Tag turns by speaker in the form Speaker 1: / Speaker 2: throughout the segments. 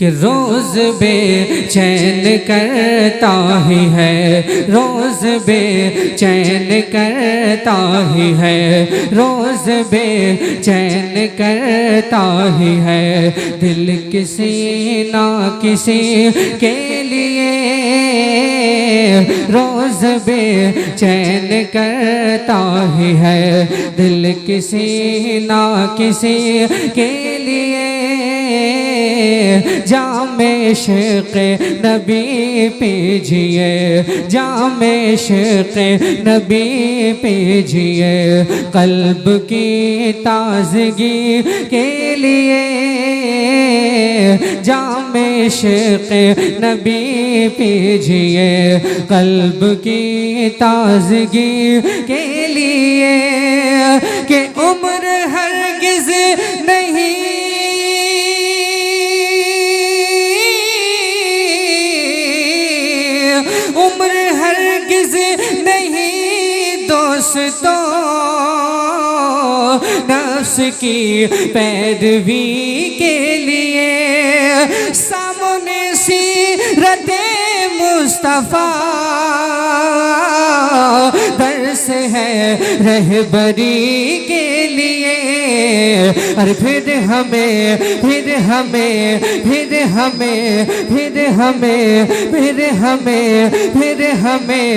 Speaker 1: कि रोज़ बेचैन करता ही है, रोज़ बेचैन करता ही है, रोज़ बेचैन करता ही है। दिल किसी ना किसी के लिए रोज़ बेचैन करता ही है। दिल किसी ना किसी के लिए जामे इश्क़ नबी पीजिए, जामे इश्क़ नबी पीजिए। क़ल्ब की ताज़गी के लिए जामे इश्क़ नबी पीजिए। क़ल्ब की ताज़गी के लिए कि उम्र हरगिज़ नहीं दोस्तों नफ्स की पैरवी के लिए। सामने सीरते मुस्तफ़ा दर्स है रहबरी के लिए। और फिर हमें फिर हमें फिर हमें फिर हमें फिर हमें फिर हमें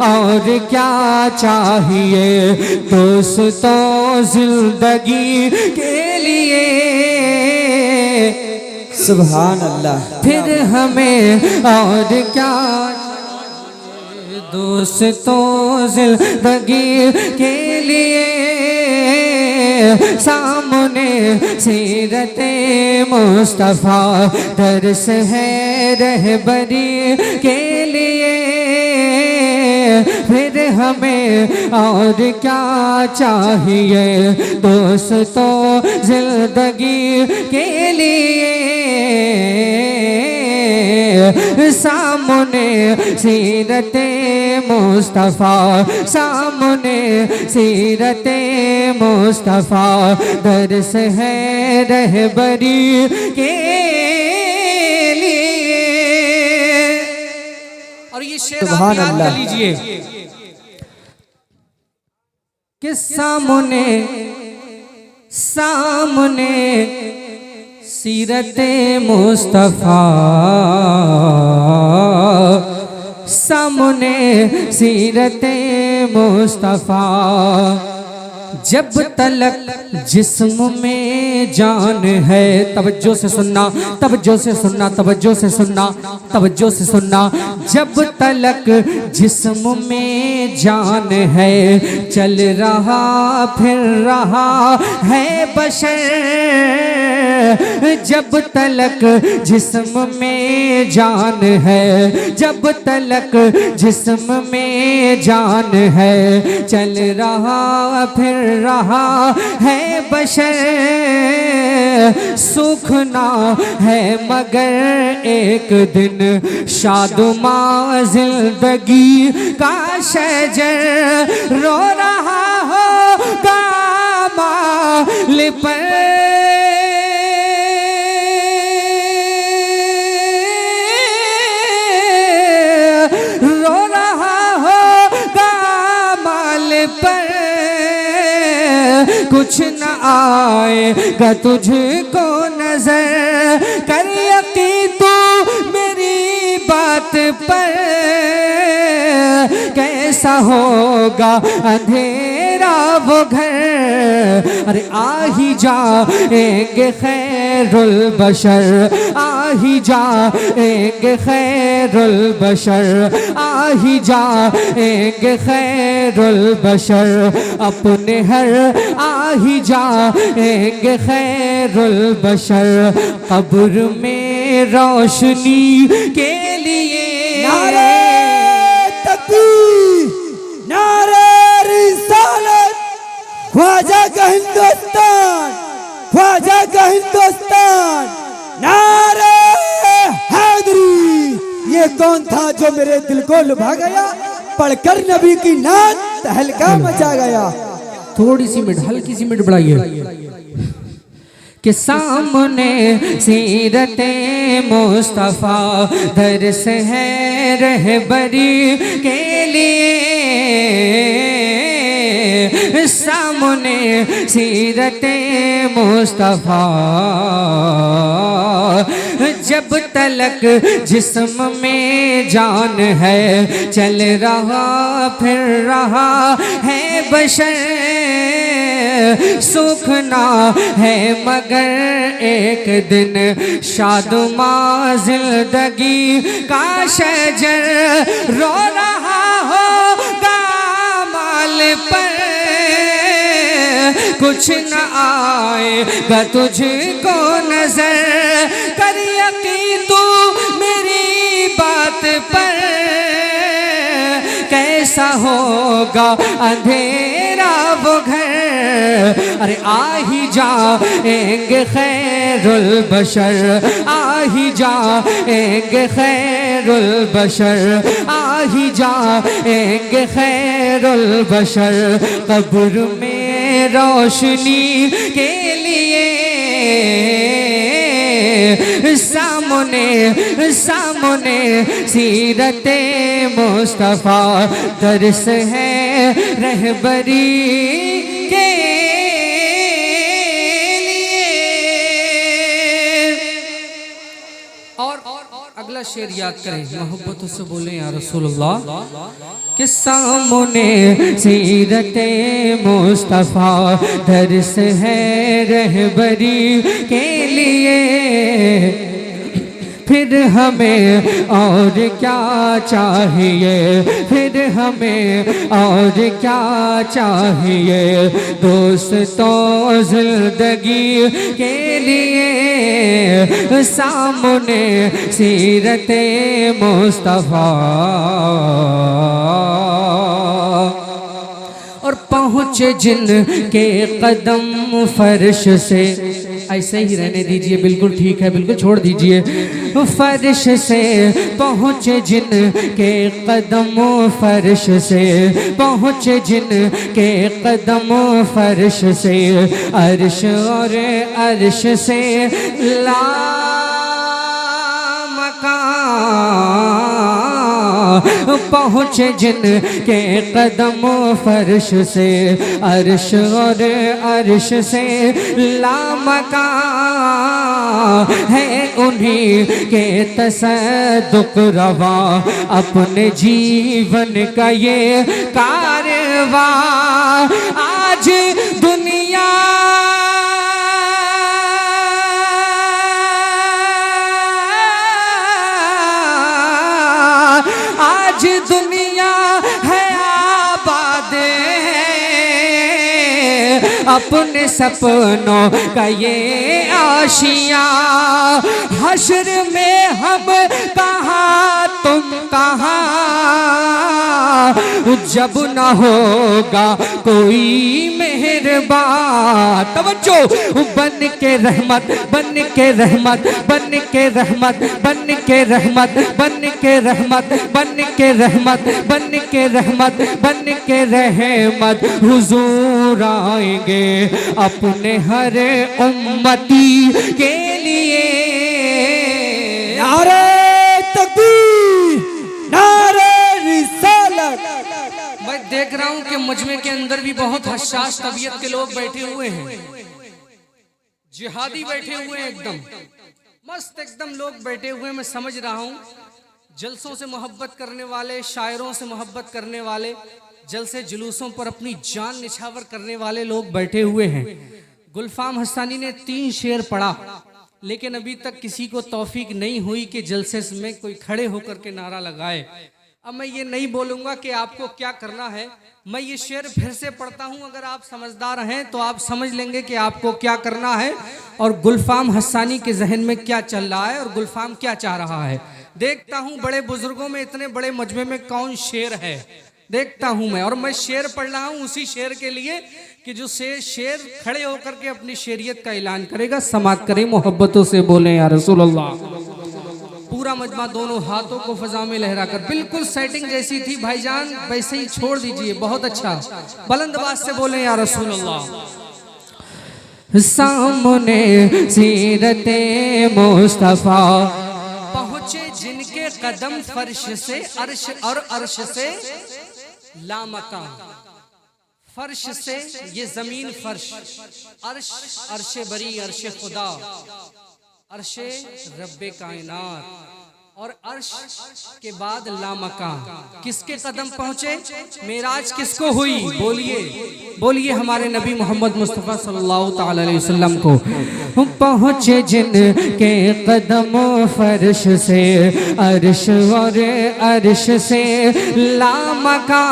Speaker 1: और क्या चाहिए दोस्तों जिंदगी के लिए।
Speaker 2: सुभान अल्लाह।
Speaker 1: फिर हमें और क्या दोस्तों जिंदगी के लिए। सामने सीरते मुस्तफ़ा दर्स है रहबरी के लिए। फिर हमें और क्या चाहिए दोस्तों जिंदगी के लिए। सामने सीरते मुस्तफ़ा, सामने सीरते मुस्तफ़ा दर्स है रहबरी के लिए। और ये शेर आप याद कर लीजिए कि सामने सामने सीरते मुस्तफ़ा, सामने सीरते मुस्तफ़ा। जब तलक जिस्म में जान है, तवज्जो से सुनना, तवज्जो से सुनना, तवज्जो से सुनना, तवज्जो से सुनना। जब तलक जिस्म में जान है, चल रहा फिर रहा है बशर। जब तलक जिस्म में जान है, जब तलक जिस्म में जान है, चल रहा फिर रहा है बशर। सुख ना है मगर एक दिन शादुमा जिंदगी का शजर रो रहा होगा माल पर। रो रहा होगा माल पर। कुछ न आएगा तुझको नजर, कर यकीन तू मेरी बात पर। कैसा होगा अंधेरा वो घर, अरे आ ही जाएंगे खैरुल बशर, आ ही जाएंगे खैरुल बशर, आ ही जाएंगे खैरुल बशर। अपने हर आ ही जाएंगे खैरुल बशर। कब्र में रोशनी के लिए
Speaker 2: नारे तकबीर, नारे रिसालत, ख्वाजा का हिंदुस्तान, ख्वाजा का हिंदुस्तान, नारे हैदरी। ये कौन था जो मेरे दिल को लुभा गया, पढ़कर नबी की नात तहलका मचा गया।
Speaker 1: थोड़ी सी मिनट, हल्की सी मिनट बढ़ाइए कि सामने सीरते मुस्तफ़ा दर्स है रहबरी के लिए, सामने सीरते मुस्तफ़ा जब तलक जिस्म में जान है, चल रहा फिर रहा है बशर, सुख ना है मगर एक दिन शादुमा जिंदगी का शजर, रो रहा होगा माल पर कुछ न आएगा तुझको नजर, कर यकीन तू मेरी बात पर, कैसा होगा अंधेरा वो घर, अरे आ ही जाएंगे खैरुल बशर, आ ही जाएंगे खैरुल बशर, आ ही जाएंगे खैरुल बशर, कब्र में रोशनी के लिए, सामने सामने सीरते मुस्तफ़ा दर्स है रहबरी के लिए। और अगला शेर याद करें, मोहब्बतों से बोले या रसूलुल्लाह, कि सामने सीरते मुस्तफ़ा दर्स है रहबरी के लिए, फिर हमें और क्या चाहिए, फिर हमें और क्या चाहिए, दोस्तों जिंदगी के लिए, सामने सीरते मुस्तफ़ा और पहुँचे जिनके कदम फर्श से, ऐसे ही रहने दीजिए, बिल्कुल ठीक है, बिल्कुल छोड़ दीजिए, फर्श से पहुँचे जिनके कदम फर्श से, पहुँचे जिनके कदम फर्श से, अर्श और अर्श से पहुँचे जिनके कदम फर्श से, अर्श और अर्श से लामका है उन्हीं के तसद्दुक़ रवा, अपने जीवन का ये कारवा, आज दुनिया दुनिया है आबाद है, अपने सपनों का ये आशिया, हश्र में हम कहाँ तुम कहाँ, जब न होगा कोई मेहरबान, तवज्जो, बन के रहमत, बन के रहमत, बन के रहमत, बन के रहमत, बन के रहमत, बन के रहमत, बन के रहमत, बन के रहमत, हुजूर आएंगे अपने हर उम्मती के लिए।
Speaker 2: नारे तकबीर, नारे रिसालत।
Speaker 1: मैं देख रहा हूं कि मजमे के अंदर भी बहुत हसास तबीयत के लोग बैठे हुए हैं, जिहादी बैठे हुए हैं, एकदम मस्त एकदम लोग बैठे हुए। मैं समझ रहा हूं जलसों से मोहब्बत करने वाले, शायरों से मोहब्बत करने वाले, जलसे जुलूसों पर अपनी जान निछावर करने वाले लोग बैठे हुए हैं। गुलफाम हस्सानी ने 3 शेर पढ़ा, लेकिन अभी तक किसी को तौफीक नहीं हुई कि जलसे में कोई खड़े होकर के नारा लगाए। अब मैं ये नहीं बोलूँगा कि आपको क्या करना है, मैं ये शेर फिर से पढ़ता हूँ। अगर आप समझदार हैं तो आप समझ लेंगे कि आपको क्या करना है और गुलफाम हस्सानी के जहन में क्या चल रहा है और गुलफाम क्या चाह रहा है। देखता हूँ बड़े बुजुर्गों में, इतने बड़े मजमे में कौन शेर है, देखता हूँ मैं। और मैं शेर पढ़ रहा हूँ उसी शेर के लिए कि जो शेर खड़े होकर के अपनी शेरियत का ऐलान करेगा। समात करें, मोहब्बतों से बोलें या रसूल अल्लाह। पूरा मजमा दोनों हाथों को फजा में लहराकर, बिल्कुल सेटिंग जैसी थी भाईजान वैसे ही छोड़ दीजिए, बहुत अच्छा। बुलंद आवाज से बोलें या रसूल अल्लाह। सामने सीरते मुस्तफा पहुँचे जिनके कदम फर्श से अर्श और अर्श से लामका। फर्श से ये जमीन फर्श, अर्श अर्शे बरी अर्शे खुदा, अर्शे रब्बे कायनात और अर्श के बाद लामका। किसके कदम पहुंचे? मेराज किसको हुई? बोलिए बोलिए हमारे नबी मोहम्मद मुस्तफ़ा सल्लल्लाहु ताला अलैहि वसल्लम को। पहुंचे जिनके कदम फर्श से अर्श और अर्श से लामका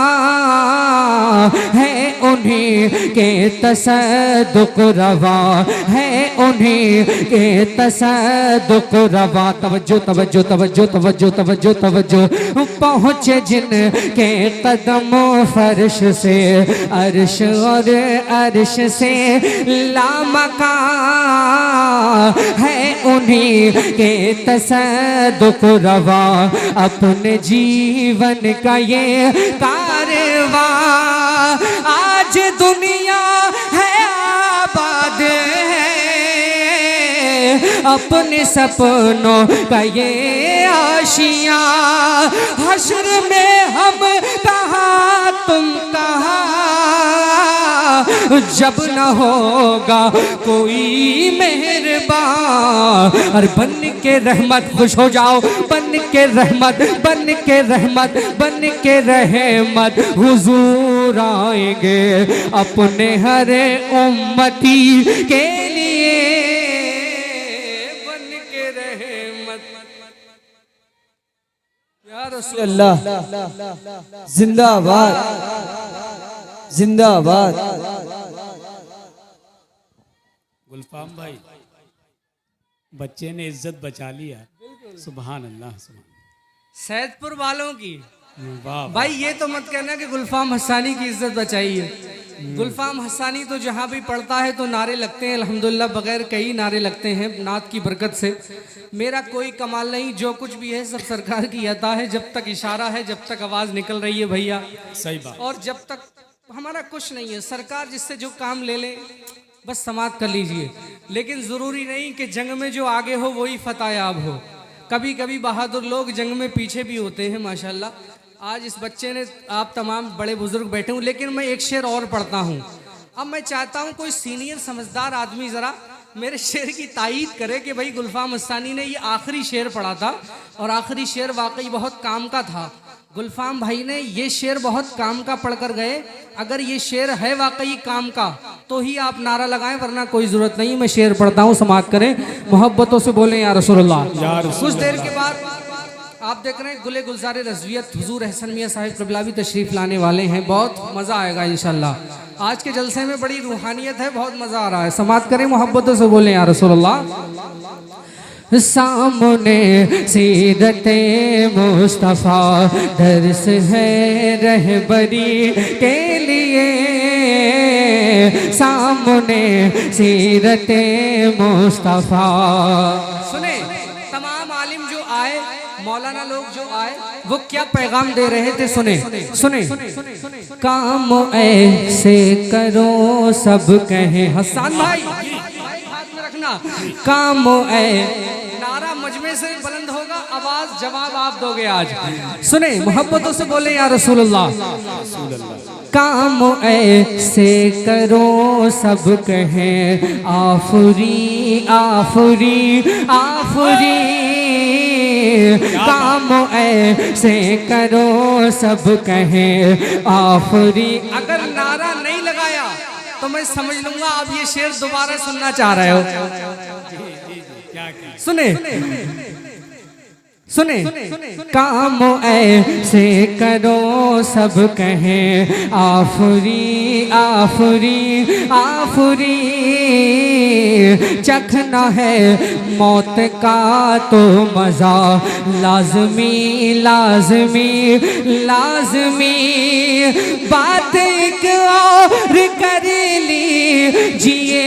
Speaker 1: है उन्हीं के तसद्दुक़ रवा, है उन्हीं के तसद्दुक़ रवा। तवज्जो तवज्जो तवज्जो तवज्जो तवज्जो तवज्जो। पहुँचे जिनके कदम फर्श से अर्श और अर्श से लामका है उन्हीं के तसद्दुक़ रवा। अपने जीवन का ये कारवां आज दुनिया है आबाद है, अपने सपनों का ये आशियां हश्र में हम कहाँ तुम कहाँ, जब न होगा कोई मेहरबान। और बन के रहमत खुश हो जाओ, बन के रहमत बन के रहमत बन के रहमत हुजूर आएंगे अपने हर उम्मती के लिए। बन के रहमत या रसूल
Speaker 2: अल्लाह जिंदाबाद जिंदाबाद।
Speaker 3: गुलफाम भाई, बच्चे ने इज्जत बचा लिया। सुभान अल्लाह सुभान।
Speaker 1: सैदपुर वालों की
Speaker 3: वाह
Speaker 1: भाई ये तो मत कहना कि गुलफाम हसानी की इज्जत बचाई है। गुलफाम हसानी तो जहाँ भी पढ़ता है तो नारे लगते हैं अल्हम्दुलिल्लाह, बगैर कई नारे लगते हैं नात की बरकत से। मेरा कोई कमाल नहीं, जो कुछ भी है सब सरकार की अता है। जब तक इशारा है, जब तक आवाज़ निकल रही है भैया,
Speaker 3: सही बात।
Speaker 1: और जब तक हमारा कुछ नहीं है, सरकार जिससे जो काम ले ले बस समाप्त कर लीजिए। लेकिन ज़रूरी नहीं कि जंग में जो आगे हो वही फतेहयाब हो। कभी कभी बहादुर लोग जंग में पीछे भी होते हैं माशाल्लाह। आज इस बच्चे ने, आप तमाम बड़े बुजुर्ग बैठे हूँ, लेकिन मैं एक शेर और पढ़ता हूँ। अब मैं चाहता हूँ कोई सीनियर समझदार आदमी ज़रा मेरे शेर की तायीद करे कि भाई गुलफाम हसानी ने ये आखिरी शेर पढ़ा था और आखिरी शेर वाकई बहुत काम का था। गुलफाम भाई ने ये शेर बहुत काम का पढ़कर गए। अगर ये शेर है वाकई काम का तो ही आप नारा लगाएं, वरना कोई ज़रूरत नहीं। मैं शेर पढ़ता हूँ, समाप्त करें, मोहब्बतों से बोलें या रसूलुल्लाह। कुछ देर के बाद आप देख रहे हैं गुले गुलजार रज़वियत हुजूर अहसन मियाँ साहिब क़िबलावी तशरीफ़ लाने वाले हैं। बहुत मज़ा आएगा इंशाल्लाह। आज के जलसे में बड़ी रूहानियत है, बहुत मज़ा आ रहा है। समाप्त करें, मोहब्बतों से बोलें या रसूलुल्लाह। सामने सीरते मुस्तफ़ा दर्स है रहबरी के लिए, सामने सीरते मुस्तफ़ा। सुने तमाम आलिम जो आए, मौलाना लोग जो आए, वो क्या पैगाम दे रहे थे, सुने सुने। काम ऐसे करो सब कहें, हसन भाई हाथ में रखना, काम नारा मजमे से बुलंद होगा, आवाज जवाब आप दोगे आज। सुने, मोहब्बतों से बोले या रसूलुल्लाह। काम ऐसे करो सब कहें आफरी आफरी आफरी, काम ऐसे करो सब कहें आफरी। अगर नारा नहीं लगाया तो मैं समझ लूंगा आप ये शेर दोबारा सुनना चाह रहे हो। सुने सुने, काम ऐसे करो सब कहें आफरी आफरी आफरी, चखना है मौत का तो मजा लाजमी लाजमी लाजमी, बात एक और कर लीजिए,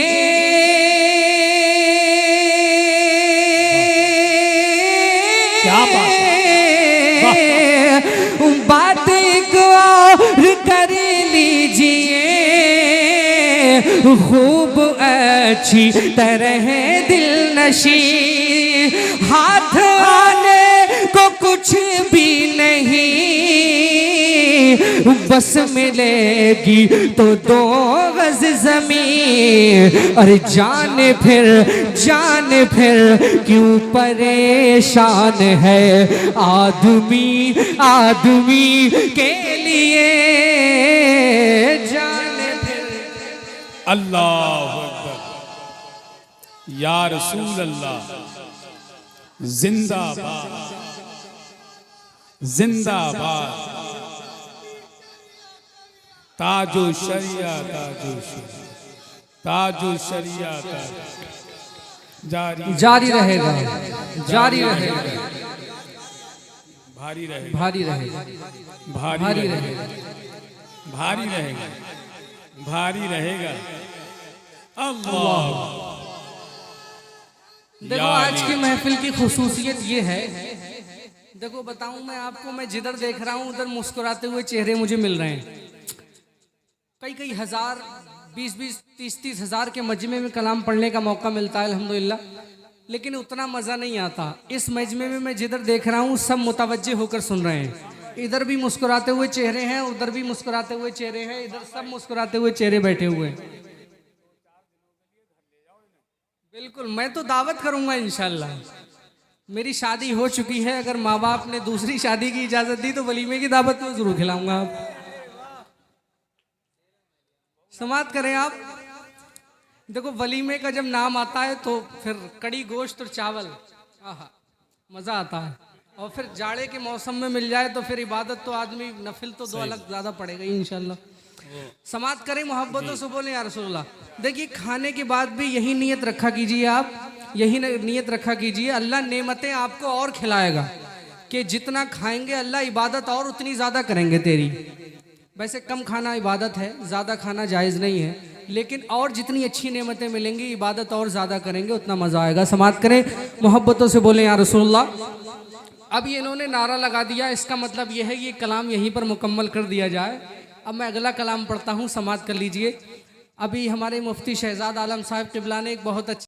Speaker 1: बात एक और कर लीजिए, खूब अच्छी तरह दिल नशी, हाथ आने को कुछ भी नहीं, बस मिलेगी तो 2 गज जमीन। अरे जान फिर क्यों परेशान है आदमी के लिए, जान फिर।
Speaker 3: अल्लाह अकबर, या रसूल अल्लाह, जिंदाबाद जिंदाबाद, ताजो शरिया ताजो शरिया ताजो शरिया
Speaker 1: जारी रहेगा, जारी रहेगा,
Speaker 3: भारी रहेगा,
Speaker 1: भारी रहेगा,
Speaker 3: भारी रहेगा,
Speaker 1: रहेगा।
Speaker 3: भारी रहेगा, भारी रहेगा। अल्लाह।
Speaker 1: देखो आज की महफिल की खुसूसियत ये है, देखो बताऊं मैं आपको, मैं जिधर देख रहा हूं उधर मुस्कुराते हुए चेहरे मुझे मिल रहे हैं। कई हजार, 20-20, 30-30 हजार के मजमे में कलाम पढ़ने का मौका मिलता है अल्हम्दुलिल्लाह, लेकिन उतना मज़ा नहीं आता। इस मजमे में मैं जिधर देख रहा हूँ सब मुतवज्जे होकर सुन रहे हैं। इधर भी मुस्कुराते हुए चेहरे हैं, उधर भी मुस्कुराते हुए चेहरे हैं, इधर सब मुस्कुराते हुए चेहरे बैठे हुए हैं। बिल्कुल, मैं तो दावत करूंगा इंशाल्लाह। मेरी शादी हो चुकी है, अगर माँ बाप ने दूसरी शादी की इजाज़त दी तो वलीमे की दावत में ज़रूर खिलाऊंगा। आप समाप्त करें। आप देखो वलीमे का जब नाम आता है तो फिर कड़ी गोश्त और चावल, आहा मज़ा आता है। और फिर जाड़े के मौसम में मिल जाए तो फिर इबादत तो आदमी नफिल तो 2 अलग ज़्यादा पड़ेगा ही इंशाल्लाह। समाप्त करें, मोहब्बतों से बोलें या रसूलुल्लाह। देखिए खाने के बाद भी यही नीयत रखा कीजिए, आप यही नीयत रखा कीजिए, अल्लाह नेमतें आपको और खिलाएगा कि जितना खाएंगे अल्लाह इबादत और उतनी ज़्यादा करेंगे तेरी। वैसे कम खाना इबादत है, ज़्यादा खाना जायज़ नहीं है, लेकिन और जितनी अच्छी नेमतें मिलेंगी इबादत और ज़्यादा करेंगे उतना मज़ा आएगा। समाप्त करें, मोहब्बतों से बोलें या रसूलुल्लाह। अब ये इन्होंने नारा लगा दिया, इसका मतलब ये है ये कलाम यहीं पर मुकम्मल कर दिया जाए। अब मैं अगला कलाम पढ़ता हूँ, समाप्त कर लीजिए। अभी हमारे मुफ्ती शहजाद आलम साहब क़िबला ने एक बहुत अच्छी